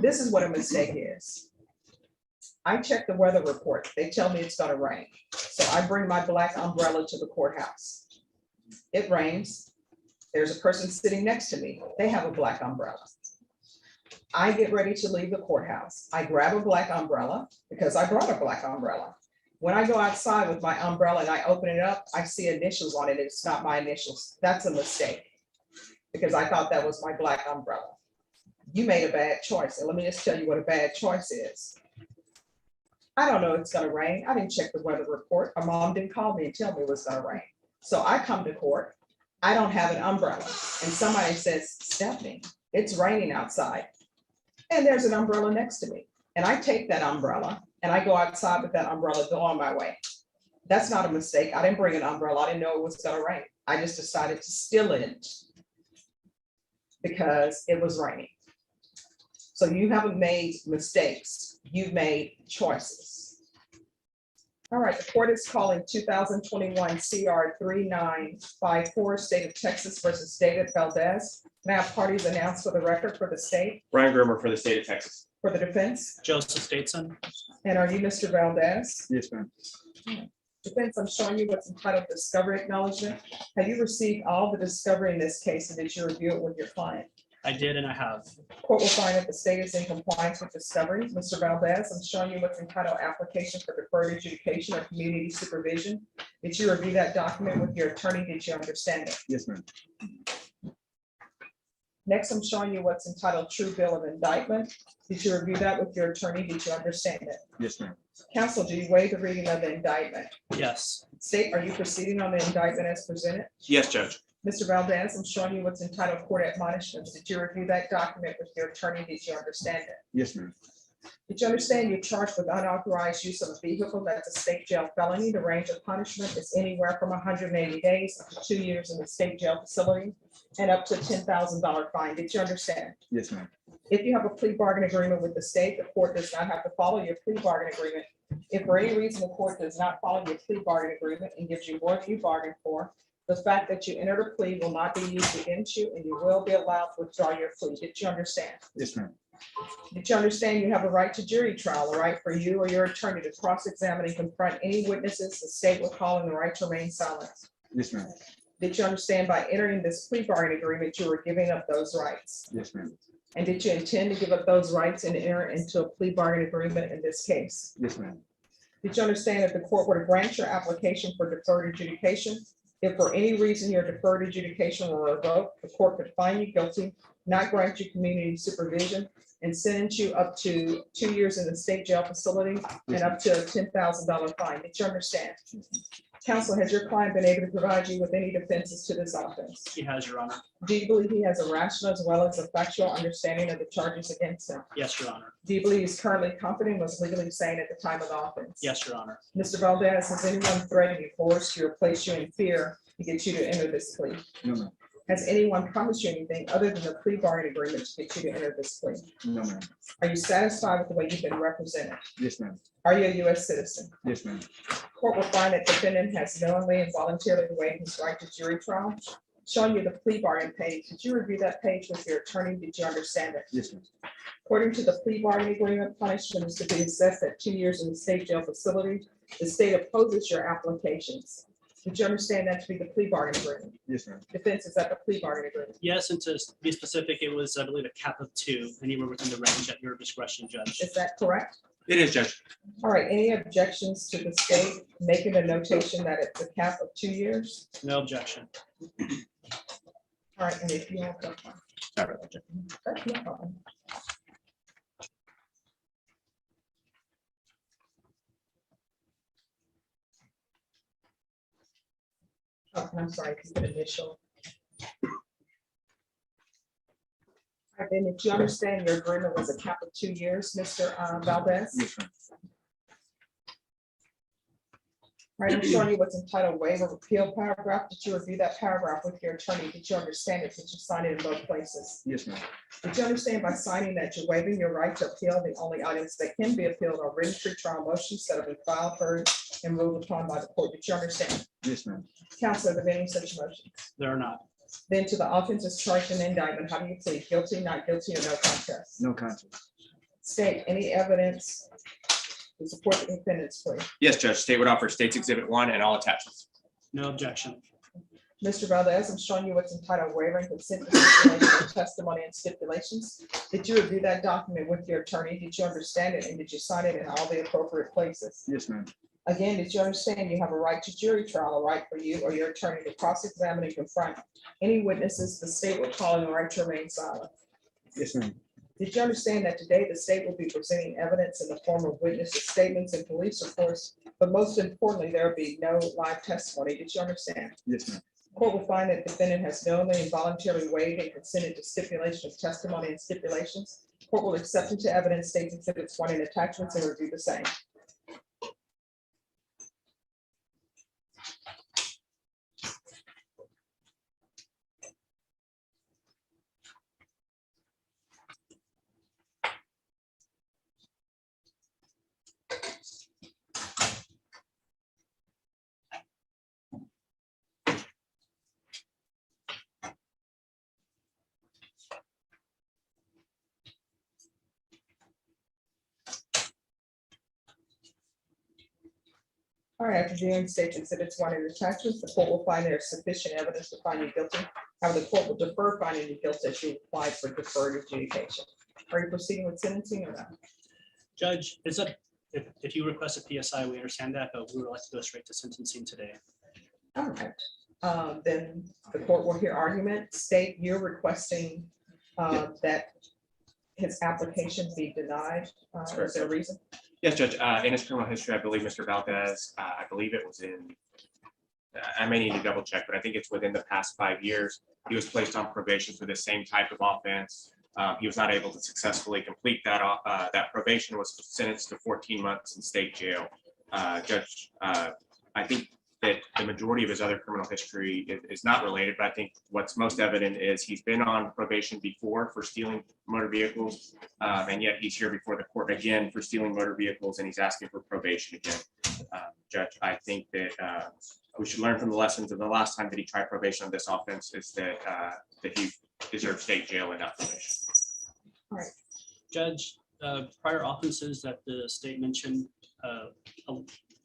This is what a mistake is. I check the weather report. They tell me it's gonna rain. So I bring my black umbrella to the courthouse. It rains. There's a person sitting next to me. They have a black umbrella. I get ready to leave the courthouse. I grab a black umbrella because I brought a black umbrella. When I go outside with my umbrella and I open it up, I see initials on it. It's not my initials. That's a mistake because I thought that was my black umbrella. You made a bad choice. And let me just tell you what a bad choice is. I don't know it's gonna rain. I didn't check the weather report. My mom didn't call me and tell me it was gonna rain. So I come to court. I don't have an umbrella. And somebody says, Stephanie, it's raining outside. And there's an umbrella next to me. And I take that umbrella and I go outside with that umbrella, go on my way. That's not a mistake. I didn't bring an umbrella. I didn't know it was gonna rain. I just decided to steal it because it was raining. So you haven't made mistakes. You've made choices. All right, the court is calling 2021 CR 3954, State of Texas versus David Valdez. Can I have parties announced for the record for the state? Brian Grimmer for the state of Texas. For the defense? Joseph Stateson. And are you Mr. Valdez? Yes, ma'am. Defense, I'm showing you what's entitled discovery acknowledgement. Have you received all the discovery in this case, and did you review it with your client? I did and I have. Court will find that the state is in compliance with discovery. Mr. Valdez, I'm showing you what's entitled application for deferred adjudication or community supervision. Did you review that document with your attorney? Did you understand it? Yes, ma'am. Next, I'm showing you what's entitled true bill of indictment. Did you review that with your attorney? Did you understand it? Yes, ma'am. Counsel, do you waive the reading of the indictment? Yes. State, are you proceeding on the indictment as presented? Yes, Judge. Mr. Valdez, I'm showing you what's entitled court admonishments. Did you review that document with your attorney? Did you understand it? Yes, ma'am. Did you understand you're charged with unauthorized use of a vehicle? That's a state jail felony. The range of punishment is anywhere from 180 days up to 2 years in the state jail facility and up to a $10,000 fine. Did you understand? Yes, ma'am. If you have a plea bargain agreement with the state, the court does not have to follow your plea bargain agreement. If for any reason the court does not follow your plea bargain agreement and gives you more than you bargained for, the fact that you entered a plea will not be used against you and you will be allowed to withdraw your plea. Did you understand? Yes, ma'am. Did you understand you have a right to jury trial, a right for you or your attorney to cross-examine and confront any witnesses the state will call, and the right to remain silent? Yes, ma'am. Did you understand by entering this plea bargain agreement, you were giving up those rights? Yes, ma'am. And did you intend to give up those rights and enter into a plea bargain agreement in this case? Yes, ma'am. Did you understand that the court were to grant your application for deferred adjudication? If for any reason your deferred adjudication were revoked, the court could find you guilty, not grant you community supervision, and sentence you up to 2 years in the state jail facility and up to a $10,000 fine. Did you understand? Counsel, has your client been able to provide you with any defenses to this offense? He has, Your Honor. Do you believe he has a rational as well as a factual understanding of the charges against him? Yes, Your Honor. Do you believe he's currently competent and was legally sane at the time of the offense? Yes, Your Honor. Mr. Valdez, has anyone threatened you, forced you, or placed you in fear to get you to enter this plea? No, ma'am. Has anyone promised you anything other than the plea bargain agreement to get you to enter this plea? No, ma'am. Are you satisfied with the way you've been represented? Yes, ma'am. Are you a U.S. citizen? Yes, ma'am. Court will find that defendant has knowingly and voluntarily waived his right to jury trial. Showing you the plea bargain page. Did you review that page with your attorney? Did you understand it? Yes, ma'am. According to the plea bargain agreement, punishment is to be assessed at 2 years in the state jail facility. The state opposes your applications. Did you understand that to be the plea bargain agreement? Yes, ma'am. Defense is at the plea bargain agreement. Yes, and to be specific, it was, I believe, a cap of 2, anywhere within the range at your discretion, Judge. Is that correct? It is, Judge. All right, any objections to the state making a notation that it's a cap of 2 years? No objection. All right, and if you have that one. Sorry about that, Judge. That's no problem. Oh, I'm sorry, it's an initial. All right, then, if you understand your agreement was a cap of 2 years, Mr. Valdez? Yes, ma'am. All right, I'm showing you what's entitled waiver of appeal paragraph. Did you review that paragraph with your attorney? Did you understand it? Did you sign it in both places? Yes, ma'am. Did you understand by signing that you're waiving your right to appeal? The only items that can be appealed are written pretrial motions that have been filed, heard, and ruled upon by the court. Did you understand? Yes, ma'am. Counsel, are there any such motions? There are not. Then to the offenses charged in the indictment, how do you plead? Guilty, not guilty, or no contest? No contest. State, any evidence to support the defendant's plea? Yes, Judge. State would offer State's Exhibit 1 and all attachments. No objection. Mr. Valdez, I'm showing you what's entitled waiver and consent to stipulation of testimony and stipulations. Did you review that document with your attorney? Did you understand it, and did you sign it in all the appropriate places? Yes, ma'am. Again, did you understand you have a right to jury trial, a right for you or your attorney to cross-examine and confront any witnesses the state will call on the right to remain silent? Yes, ma'am. Did you understand that today the state will be presenting evidence in the form of witnesses' statements and police reports, but most importantly, there will be no live testimony? Did you understand? Yes, ma'am. Court will find that defendant has knowingly and voluntarily waived and consented to stipulation of testimony and stipulations. Court will accept into evidence State's Exhibits 1 and attachments and review the same. All right, after viewing State's Exhibits 1 and attachments, the court will find there is sufficient evidence to find you guilty. However, the court will defer finding you guilty as you apply for deferred adjudication. Are you proceeding with sentencing or not? Judge, if you request a PSI, we understand that, but we would like to go straight to sentencing today. All right, then the court will hear argument. State, you're requesting that his application be denied. Is there a reason? Yes, Judge. In his criminal history, I believe Mr. Valdez, I believe it was in, I may need to double check, but I think it's within the past 5 years. He was placed on probation for the same type of offense. He was not able to successfully complete that. That probation was sentenced to 14 months in state jail. Judge, I think that the majority of his other criminal history is not related, but I think what's most evident is he's been on probation before for stealing motor vehicles, and yet he's here before the court again for stealing motor vehicles, and he's asking for probation again. Judge, I think that we should learn from the lessons of the last time that he tried probation on this offense is that he deserves state jail and not probation. All right. Judge, prior offenses that the state mentioned, a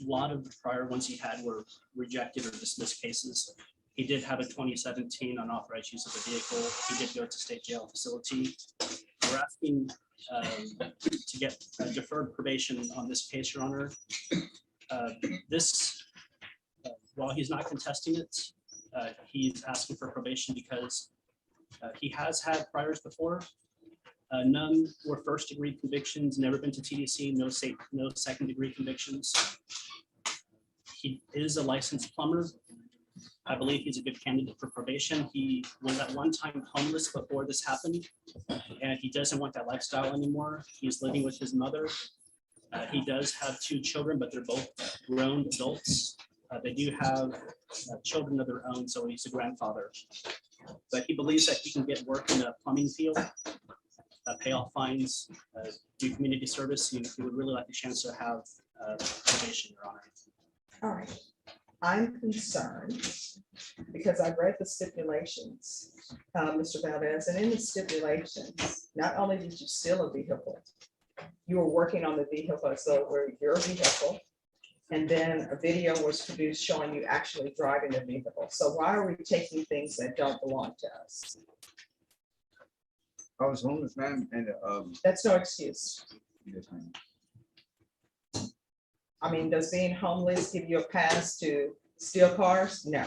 lot of the prior ones he had were rejected or dismissed cases. He did have a 2017 unauthorized use of a vehicle. He did go to state jail facility. We're asking to get deferred probation on this case, Your Honor. While he's not contesting it, he's asking for probation because he has had priors before. None were first degree convictions, never been to TDC, no second degree convictions. He is a licensed plumber. I believe he's a good candidate for probation. He was at one time homeless before this happened, and he doesn't want that lifestyle anymore. He's living with his mother. He does have 2 children, but they're both grown adults. They do have children of their own, so he's a grandfather. But he believes that he can get work in the plumbing field, pay off fines, do community service. He would really like the chance to have probation, Your Honor. All right. I'm concerned because I read the stipulations, Mr. Valdez, and in the stipulations, not only did you steal a vehicle, you were working on the vehicle as though it were your vehicle, and then a video was produced showing you actually driving the vehicle. So why are we taking things that don't belong to us? I was homeless, ma'am, and That's no excuse. yes, ma'am. I mean, does being homeless give you a pass to steal cars? No.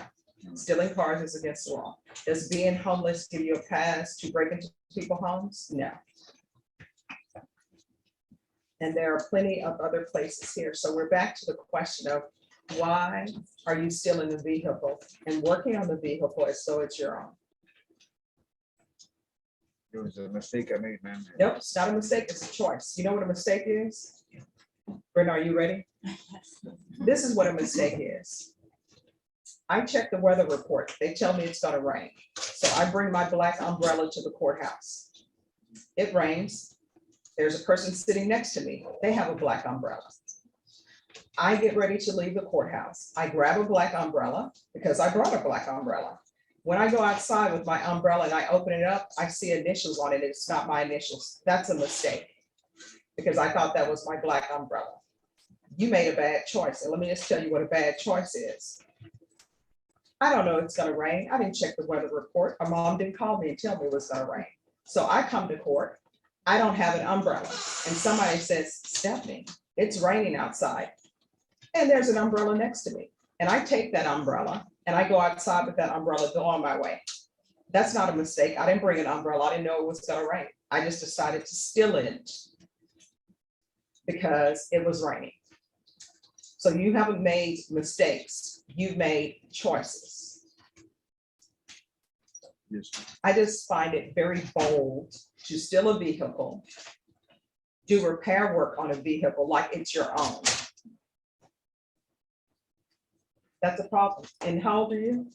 Stealing cars is against the law. Does being homeless give you a pass to break into people's homes? No. And there are plenty of other places here. So we're back to the question of why are you stealing the vehicle and working on the vehicle as though it's your own? It was a mistake I made, ma'am. Nope, it's not a mistake, it's a choice. You know what a mistake is? Brenda, are you ready? This is what a mistake is. I check the weather report. They tell me it's gonna rain. So I bring my black umbrella to the courthouse. It rains. There's a person sitting next to me. They have a black umbrella. I get ready to leave the courthouse. I grab a black umbrella because I brought a black umbrella. When I go outside with my umbrella and I open it up, I see initials on it. It's not my initials. That's a mistake. because I thought that was my black umbrella. You made a bad choice, and let me just tell you what a bad choice is. I don't know it's gonna rain. I didn't check the weather report. My mom didn't call me and tell me it was gonna rain. So I come to court. I don't have an umbrella. And somebody says, Stephanie, it's raining outside. And there's an umbrella next to me. And I take that umbrella and I go outside with that umbrella, go on my way. That's not a mistake. I didn't bring an umbrella. I didn't know it was gonna rain. I just decided to steal it because it was raining. So you haven't made mistakes. You've made choices. Yes. I just find it very bold to steal a vehicle, do repair work on a vehicle like it's your own. That's a problem. And how old are you?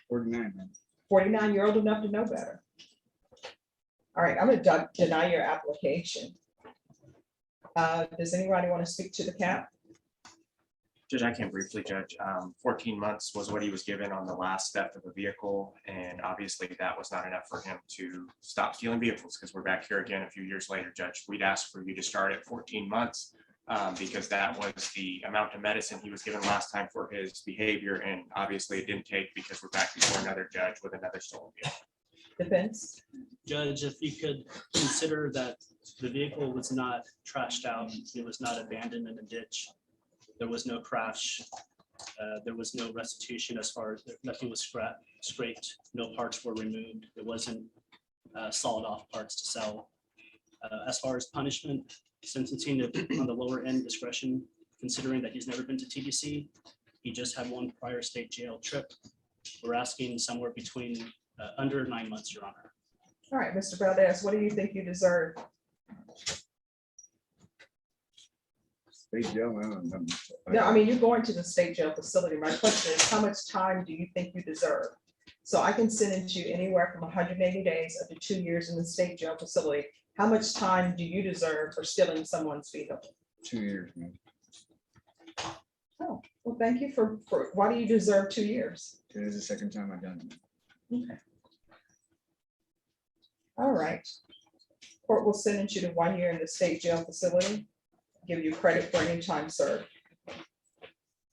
49, man. 49, you're old enough to know better. All right, I'm gonna deny your application. Does anybody want to speak to the cap? Judge, I can briefly judge. 14 months was what he was given on the last theft of a vehicle. And obviously that was not enough for him to stop stealing vehicles, because we're back here again a few years later, Judge. We'd ask for you to start at 14 months because that was the amount of medicine he was given last time for his behavior. And obviously it didn't take, because we're back before another judge with another stolen vehicle. Defense? Judge, if you could consider that the vehicle was not trashed out, it was not abandoned in a ditch. There was no crash. There was no restitution as far as nothing was scraped, no parts were removed. It wasn't sawed off parts to sell. As far as punishment, sentencing on the lower end discretion, considering that he's never been to TDC, he just had one prior state jail trip. We're asking somewhere between under 9 months, Your Honor. All right, Mr. Valdez, what do you think you deserve? State jail, man. No, I mean, you're going to the state jail facility. My question is, how much time do you think you deserve? So I can sentence you anywhere from 180 days up to 2 years in the state jail facility. How much time do you deserve for stealing someone's vehicle? 2 years, man. Oh, well, thank you for, why do you deserve 2 years? It is the second time I've done it. Okay. All right. Court will sentence you to 1 year in the state jail facility, give you credit for any time served. I'm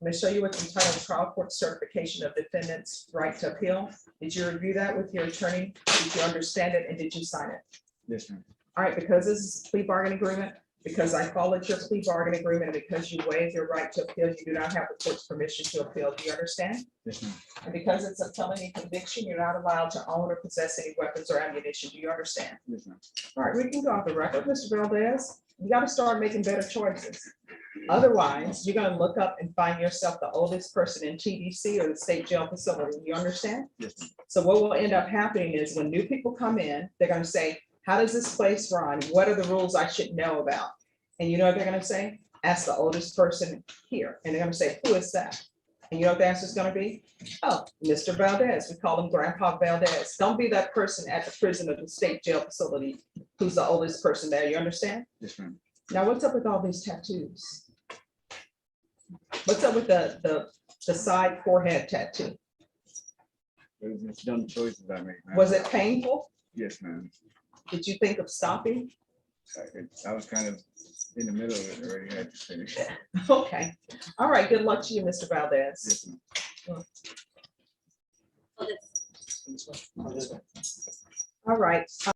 going to show you what's entitled trial court certification of defendant's right to appeal. Did you review that with your attorney? Did you understand it and did you sign it? Yes, ma'am. All right, because this is a plea bargaining agreement, because I followed your plea bargaining agreement, and because you waived your right to appeal, you do not have the court's permission to appeal. Do you understand? Yes, ma'am. And because it's a felony conviction, you're not allowed to own or possess any weapons or ammunition. Do you understand? Yes, ma'am. All right, we can go off the record, Mr. Valdez. You got to start making better choices. Otherwise, you're going to look up and find yourself the oldest person in TDC or the state jail facility. You understand? Yes, ma'am. So what will end up happening is when new people come in, they're going to say, how does this place run? What are the rules I should know about? And you know what they're going to say? Ask the oldest person here. And they're going to say, who is that? And you know what the answer is going to be? Oh, Mr. Valdez. We call him Grandpa Valdez. Don't be that person at the prison or the state jail facility who's the oldest person there. You understand? Yes, ma'am. Now, what's up with all these tattoos? What's up with the side forehead tattoo? It was just dumb choices I made, man. Was it painful? Yes, ma'am. Did you think of stopping? I was kind of in the middle of it already. I had to finish. Okay. All right. Good luck to you, Mr. Valdez. Yes, ma'am. All right.